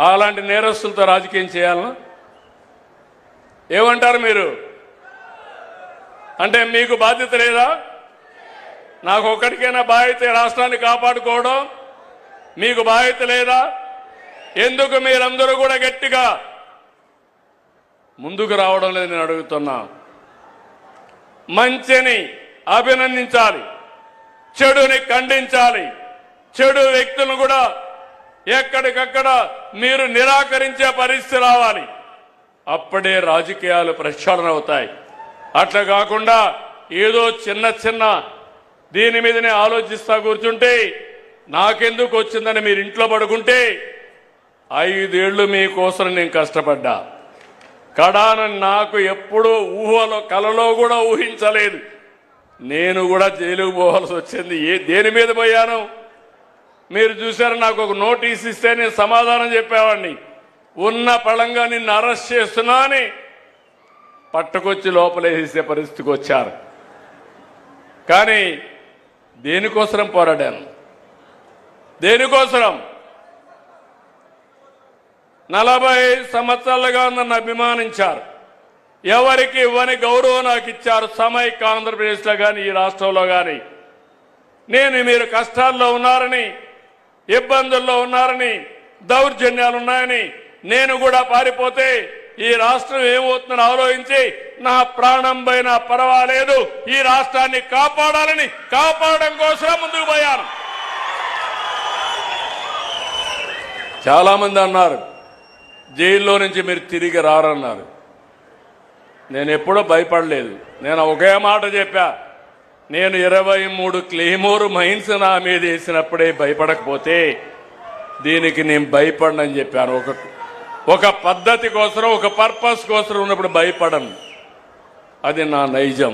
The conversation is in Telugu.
అలాంటి నేరస్తులతో రాజకీయం చేయాలనా? ఏమంటారు మీరు? అంటే మీకు బాధ్యత లేదా? నాకు ఒక్కడికైనా బాధ్యత రాష్ట్రాన్ని కాపాడుకోవడం మీకు బాధ్యత లేదా? ఎందుకు మీరందరూ కూడా గట్టిగా ముందుకు రావడం లేదు నేను అడుగుతున్నా. మంచిని అభినందించాలి, చెడుని ఖండించాలి, చెడు వ్యక్తులను కూడా ఎక్కడికక్కడ మీరు నిరాకరించే పరిస్థితి రావాలి. అప్పుడే రాజకీయాలు ప్రక్షాళన అవుతాయి. అట్లా కాకుండా ఏదో చిన్న చిన్న దీని మీదనే ఆలోచిస్తా కూర్చుంటే నాకెందుకు వచ్చిందని మీరు ఇంట్లో పడుకుంటే 5 ఏళ్లు మీకోసం నేను కష్టపడ్డా. కడాన నాకు ఎప్పుడూ ఊహలో కలలో కూడా ఊహించలేదు. నేను కూడా జైలుకు పోవాల్సి వచ్చింది. దేని మీద పోయాను మీరు చూశారు. నాకు ఒక నోటీస్ ఇస్తే నేను సమాధానం చెప్పేవాడిని. ఉన్న పళంగా నిన్ను అరెస్ట్ చేస్తున్నా అని పట్టుకొచ్చి లోపలేసే పరిస్థితికి వచ్చారు. కానీ దేనికోసం పోరాడాను? దేనికోసం? 40 సంవత్సరాలుగా నన్ను అభిమానించారు. ఎవరికి ఇవ్వని గౌరవం నాకు ఇచ్చారు. సమైక్య ఆంధ్రప్రదేశ్లో కానీ ఈ రాష్ట్రంలో కానీ నేను మీరు కష్టాల్లో ఉన్నారని, ఇబ్బందుల్లో ఉన్నారని, దౌర్జన్యాలు ఉన్నాయని నేను కూడా పారిపోతే ఈ రాష్ట్రం ఏమవుతుందని ఆలోచించి నా ప్రాణం పైన పర్వాలేదు ఈ రాష్ట్రాన్ని కాపాడాలని కాపాడడం కోసం ముందుకు పోయాను. చాలా మంది అన్నారు జైల్లో నుంచి మీరు తిరిగి రారన్నారు. నేను ఎప్పుడూ భయపడలేదు. నేను ఒకే మాట చెప్పా, నేను 23 క్లెయిమోర్ మైన్స్ నా మీద వేసినప్పుడే భయపడకపోతే దీనికి నేను భయపడనని చెప్పాను. ఒక పద్ధతి కోసం, ఒక పర్పస్ కోసం ఉన్నప్పుడు భయపడను. అది నా నైజం.